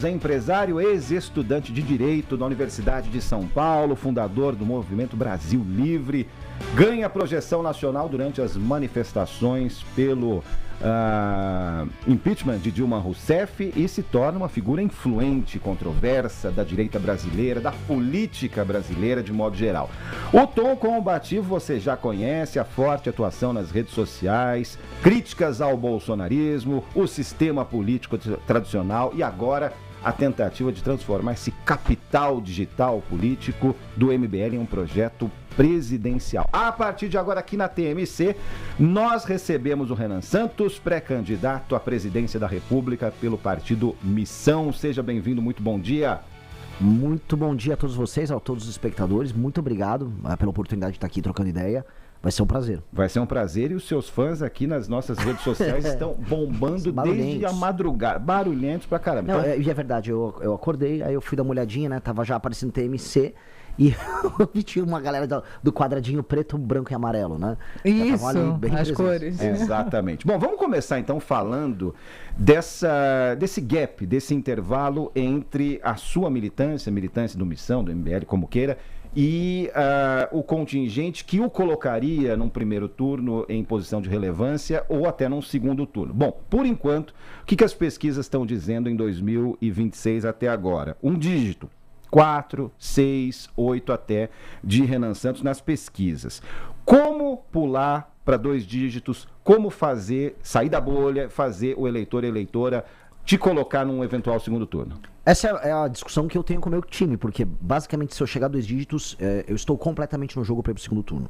É empresário, ex-estudante de Direito da Universidade de São Paulo, fundador do Movimento Brasil Livre, ganha projeção nacional durante as manifestações pelo impeachment de Dilma Rousseff e se torna uma figura influente e controversa da direita brasileira, da política brasileira de modo geral. O tom combativo você já conhece, a forte atuação nas redes sociais, críticas ao bolsonarismo, o sistema político tradicional e agora a tentativa de transformar esse capital digital político do MBL em um projeto presidencial. A partir de agora, aqui na TMC, nós recebemos o Renan Santos, pré-candidato à presidência da República pelo partido Missão. Seja bem-vindo, muito bom dia. Muito bom dia a todos vocês, a todos os espectadores. Muito obrigado pela oportunidade de estar aqui trocando ideia. Vai ser um prazer. Vai ser um prazer e os seus fãs aqui nas nossas redes sociais estão bombando desde a madrugada. Barulhentos pra caramba. Não, e é verdade, eu acordei, aí eu fui dar uma olhadinha, né? Tava já aparecendo TMC e eu vi tinha uma galera do quadradinho preto, branco e amarelo, né? Isso, as cores. Exatamente. Bom, vamos começar então falando desse gap, desse intervalo entre a sua militância do Missão, do MBL, como queira, e o contingente que o colocaria num primeiro turno em posição de relevância ou até num segundo turno. Bom, por enquanto, o que as pesquisas estão dizendo em 2026 até agora? Um dígito, 4, 6, 8 até, de Renan Santos nas pesquisas. Como pular para 2 dígitos? Como sair da bolha, fazer o eleitor e eleitora te colocar num eventual segundo turno? Essa é a discussão que eu tenho com o meu time, porque basicamente se eu chegar a 2 dígitos, eu estou completamente no jogo para ir pro segundo turno.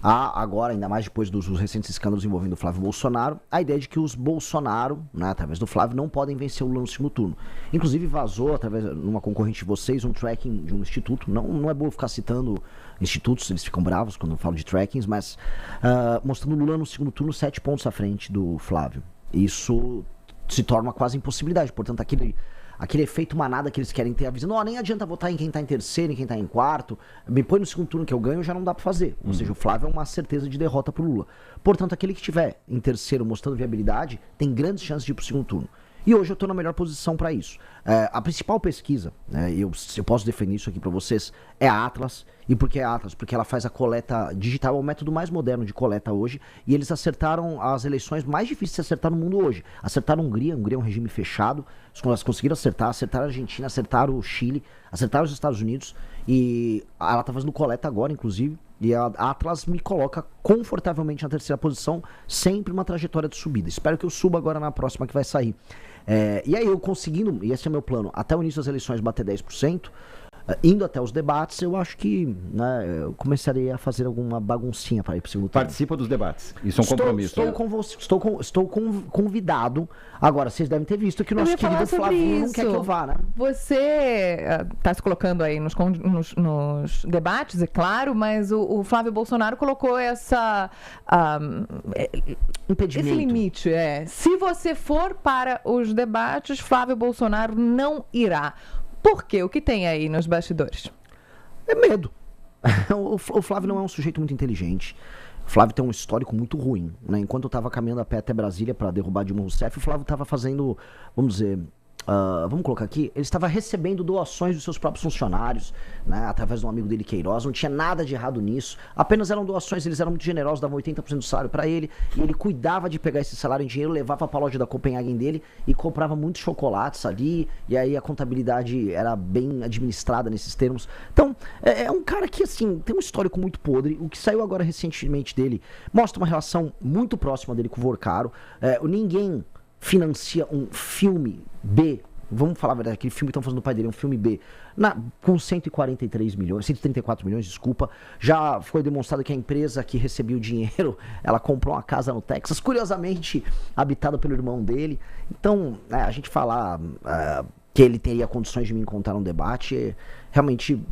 Há agora, ainda mais depois dos recentes escândalos envolvendo o Flávio Bolsonaro, a ideia de que os Bolsonaro, né, através do Flávio, não podem vencer o Lula no segundo turno. Inclusive vazou, através de uma concorrente de vocês, um tracking de um instituto. Não é bom ficar citando institutos, eles ficam bravos quando eu falo de trackings, mas mostrando o Lula no segundo turno 7 pontos à frente do Flávio. Isso se torna quase impossibilidade, portanto aquele efeito manada que eles querem ter, avisando, nem adianta votar em quem tá em terceiro, em quem tá em quarto, me põe no segundo turno que eu ganho, já não dá pra fazer. Ou seja, o Flávio é uma certeza de derrota pro Lula. Portanto, aquele que estiver em terceiro mostrando viabilidade, tem grandes chances de ir pro segundo turno. E hoje eu estou na melhor posição para isso. A principal pesquisa, eu posso definir isso aqui para vocês, é a Atlas. E por que a Atlas? Porque ela faz a coleta digital, é o método mais moderno de coleta hoje. E eles acertaram as eleições mais difíceis de acertar no mundo hoje. Acertaram a Hungria é um regime fechado. Elas conseguiram acertaram a Argentina, acertaram o Chile, acertaram os Estados Unidos. E ela está fazendo coleta agora, inclusive. E a Atlas me coloca confortavelmente na terceira posição, sempre uma trajetória de subida. Espero que eu suba agora na próxima que vai sair. E aí eu conseguindo, e esse é meu plano, até o início das eleições bater 10%, indo até os debates, eu acho que eu começaria a fazer alguma baguncinha para ir para o segundo turno. Participa dos debates, isso é um compromisso. Estou convidado. Agora, vocês devem ter visto que o nosso querido Flávio não quer que eu vá, né? Você está se colocando aí nos debates, é claro, mas o Flávio Bolsonaro colocou impedimento. Esse limite, se você for para os debates, Flávio Bolsonaro não irá. Por quê? O que tem aí nos bastidores? É medo. O Flávio não é um sujeito muito inteligente. O Flávio tem um histórico muito ruim, né? Enquanto eu estava caminhando a pé até Brasília para derrubar Dilma Rousseff, o Flávio estava fazendo, vamos dizer, vamos colocar aqui, ele estava recebendo doações dos seus próprios funcionários, né, através de um amigo dele, Queiroz. Não tinha nada de errado nisso, apenas eram doações, eles eram muito generosos, davam 80% do salário para ele, e ele cuidava de pegar esse salário em dinheiro, levava para a loja da Copenhagen dele e comprava muitos chocolates ali, e aí a contabilidade era bem administrada nesses termos. Então, é um cara que, assim, tem um histórico muito podre. O que saiu agora recentemente dele mostra uma relação muito próxima dele com o Vorcaro. Ninguém financia um filme B, vamos falar a verdade, aquele filme que estão fazendo do pai dele, um filme B, com 134 milhões, desculpa. Já foi demonstrado que a empresa que recebia o dinheiro, ela comprou uma casa no Texas, curiosamente habitada pelo irmão dele. Então, a gente falar que ele teria condições de me encontrar num debate, realmente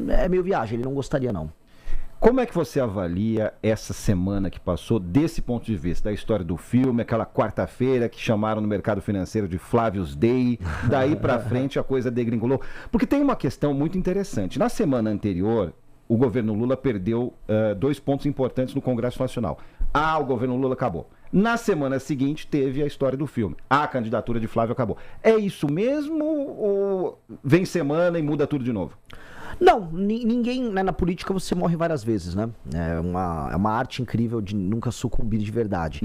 é meio viagem, ele não gostaria não. Como é que você avalia essa semana que passou desse ponto de vista? Da história do filme, aquela quarta-feira que chamaram no mercado financeiro de Flávio's Day, daí pra frente a coisa degringolou. Porque tem uma questão muito interessante. Na semana anterior, o governo Lula perdeu 2 pontos importantes no Congresso Nacional. O governo Lula acabou. Na semana seguinte teve a história do filme. A candidatura de Flávio acabou. É isso mesmo ou vem semana e muda tudo de novo? Não, ninguém, né, na política você morre várias vezes, né? É uma arte incrível de nunca sucumbir de verdade.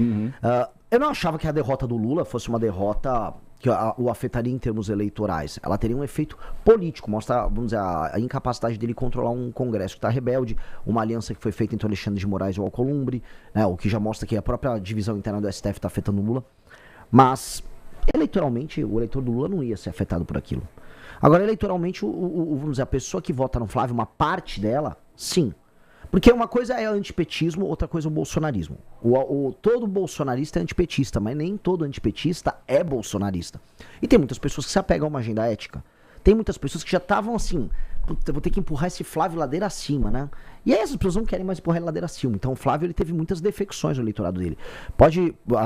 Eu não achava que a derrota do Lula fosse uma derrota que o afetaria em termos eleitorais. Ela teria um efeito político, mostra, vamos dizer, a incapacidade dele controlar um Congresso que está rebelde, uma aliança que foi feita entre o Alexandre de Moraes e o Alcolumbre, né, o que já mostra que a própria divisão interna do STF está afetando o Lula. Mas, eleitoralmente, o eleitor do Lula não ia ser afetado por aquilo. Agora, eleitoralmente, vamos dizer, a pessoa que vota no Flávio, uma parte dela, sim. Porque uma coisa é antipetismo, outra coisa é o bolsonarismo. Todo bolsonarista é antipetista, mas nem todo antipetista é bolsonarista. E tem muitas pessoas que se apegam a uma agenda ética. Tem muitas pessoas que já estavam assim, vou ter que empurrar esse Flávio ladeira acima, né? E aí essas pessoas não querem mais empurrar ele ladeira acima. Então o Flávio ele teve muitas defecções no eleitorado dele.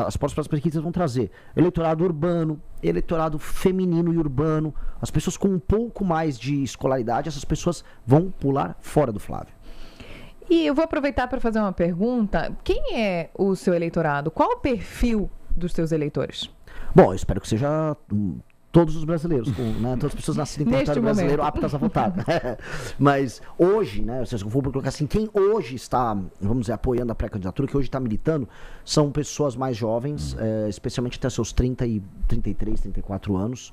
As próximas pesquisas vão trazer eleitorado urbano, eleitorado feminino e urbano. As pessoas com um pouco mais de escolaridade, essas pessoas vão pular fora do Flávio. E eu vou aproveitar para fazer uma pergunta. Quem é o seu eleitorado? Qual o perfil dos seus eleitores? Bom, eu espero que seja todos os brasileiros, né? Todas as pessoas nascidas em território brasileiro aptas a votar. Mas hoje, né, se eu for colocar assim, quem hoje está, vamos dizer, apoiando a pré-candidatura, que hoje está militando, são pessoas mais jovens, especialmente até seus 33, 34 anos,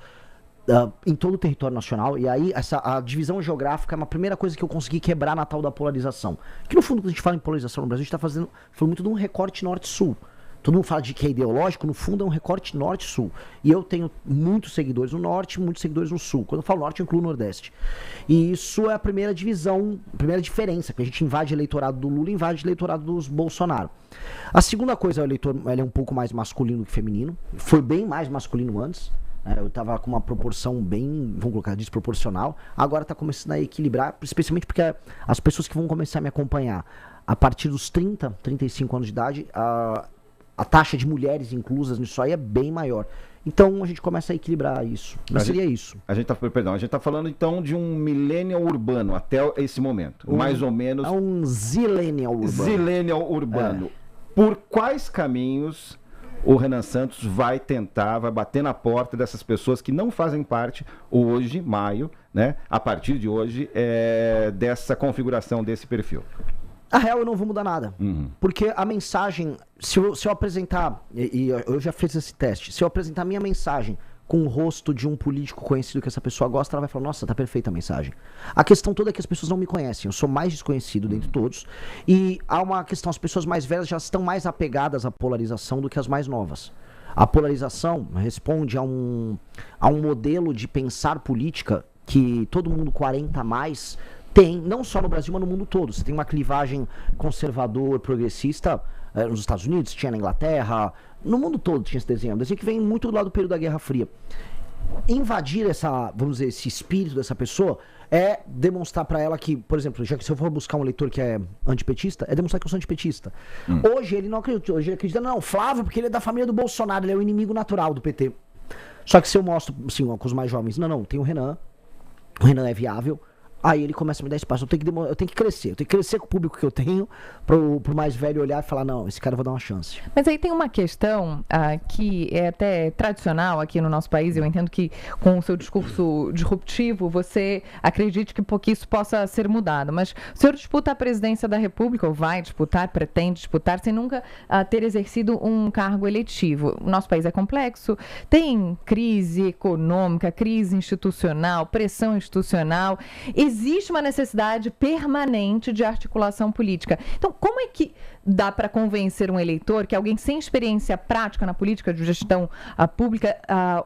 em todo o território nacional. E aí a divisão geográfica é uma primeira coisa que eu consegui quebrar na tal da polarização. Que no fundo, quando a gente fala em polarização no Brasil, a gente está falando muito de um recorte norte-sul. Todo mundo fala de que é ideológico, no fundo é um recorte norte-sul. E eu tenho muitos seguidores no norte, muitos seguidores no sul. Quando eu falo norte, eu incluo o nordeste. E isso é a primeira divisão, a primeira diferença, que a gente invade o eleitorado do Lula e invade o eleitorado dos Bolsonaro. A segunda coisa, o eleitor ele é um pouco mais masculino que feminino. Foi bem mais masculino antes. Eu estava com uma proporção bem, vamos colocar, desproporcional. Agora está começando a equilibrar, especialmente porque as pessoas que vão começar a me acompanhar a partir dos 30, 35 anos de idade, a taxa de mulheres inclusas nisso aí é bem maior. Então a gente começa a equilibrar isso. Mas seria isso. A gente está falando então de um millennial urbano até esse momento. Mais ou menos. É um zillennial urbano. Zillennial urbano. Por quais caminhos o Renan Santos vai bater na porta dessas pessoas que não fazem parte hoje, maio, né, a partir de hoje, dessa configuração desse perfil? A real, eu não vou mudar nada. Porque a mensagem, se eu apresentar, e eu já fiz esse teste, se eu apresentar a minha mensagem com o rosto de um político conhecido que essa pessoa gosta, ela vai falar, nossa, tá perfeita a mensagem. A questão toda é que as pessoas não me conhecem, eu sou mais desconhecido dentre todos, e há uma questão, as pessoas mais velhas já estão mais apegadas à polarização do que as mais novas. A polarização responde a um modelo de pensar política que todo mundo 40 a mais tem, não só no Brasil, mas no mundo todo. Você tem uma clivagem conservador, progressista, nos Estados Unidos, tinha na Inglaterra, no mundo todo tinha esse desenho. Um desenho que vem muito do lado do período da Guerra Fria. Invadir vamos dizer, esse espírito dessa pessoa é demonstrar pra ela que, por exemplo, já que se eu for buscar um eleitor que é antipetista, é demonstrar que eu sou antipetista. Hoje ele não acredita, hoje ele acredita, não, Flávio, porque ele é da família do Bolsonaro, ele é o inimigo natural do PT. Só que se eu mostro, assim, com os mais jovens, não, tem o Renan é viável. Aí ele começa a me dar espaço. Eu tenho que crescer com o público que eu tenho, pro mais velho olhar e falar, não, esse cara eu vou dar uma chance. Mas aí tem uma questão que é até tradicional aqui no nosso país. Eu entendo que com o seu discurso disruptivo, você acredite que isso possa ser mudado. Mas o senhor disputa a presidência da República, ou vai disputar, pretende disputar, sem nunca ter exercido um cargo eletivo. O nosso país é complexo, tem crise econômica, crise institucional, pressão institucional. Existe uma necessidade permanente de articulação política. Então, como é que dá para convencer um eleitor que alguém sem experiência prática na política de gestão pública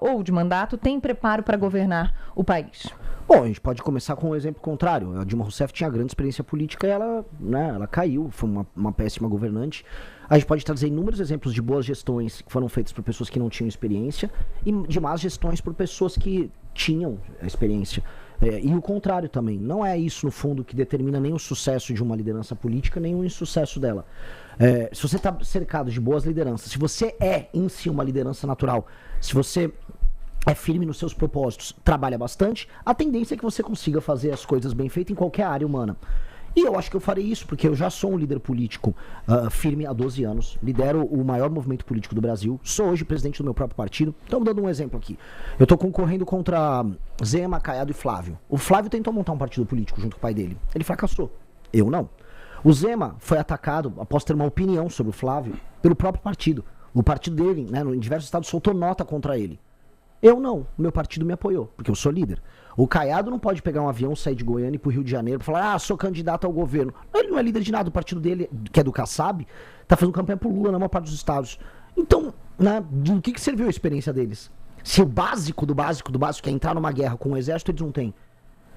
ou de mandato tem preparo para governar o país? Bom, a gente pode começar com um exemplo contrário. A Dilma Rousseff tinha grande experiência política e ela caiu, foi uma péssima governante. A gente pode trazer inúmeros exemplos de boas gestões que foram feitas por pessoas que não tinham experiência e de más gestões por pessoas que tinham experiência. E o contrário também. Não é isso, no fundo, que determina nem o sucesso de uma liderança política, nem o insucesso dela. Se você está cercado de boas lideranças, se você é, em si, uma liderança natural, se você é firme nos seus propósitos, trabalha bastante, a tendência é que você consiga fazer as coisas bem feitas em qualquer área humana. E eu acho que eu farei isso, porque eu já sou um líder político firme há 12 anos, lidero o maior movimento político do Brasil, sou hoje presidente do meu próprio partido. Então, dando um exemplo aqui, eu estou concorrendo contra Zema, Caiado e Flávio. O Flávio tentou montar um partido político junto com o pai dele, ele fracassou, eu não. O Zema foi atacado, após ter uma opinião sobre o Flávio, pelo próprio partido. O partido dele, né, em diversos estados, soltou nota contra ele. Eu não, o meu partido me apoiou, porque eu sou líder. O Caiado não pode pegar um avião, sair de Goiânia e ir pro Rio de Janeiro e falar, sou candidato ao governo. Ele não é líder de nada, o partido dele, que é do Kassab, tá fazendo campanha pro Lula na maior parte dos estados. Então, né, do que serviu a experiência deles? Se o básico do básico do básico é entrar numa guerra com o exército, eles não têm.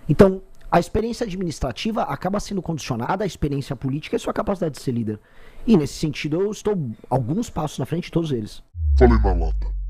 Então, a experiência administrativa acaba sendo condicionada à experiência política e à sua capacidade de ser líder. E nesse sentido, eu estou alguns passos na frente de todos eles. Falei na lata.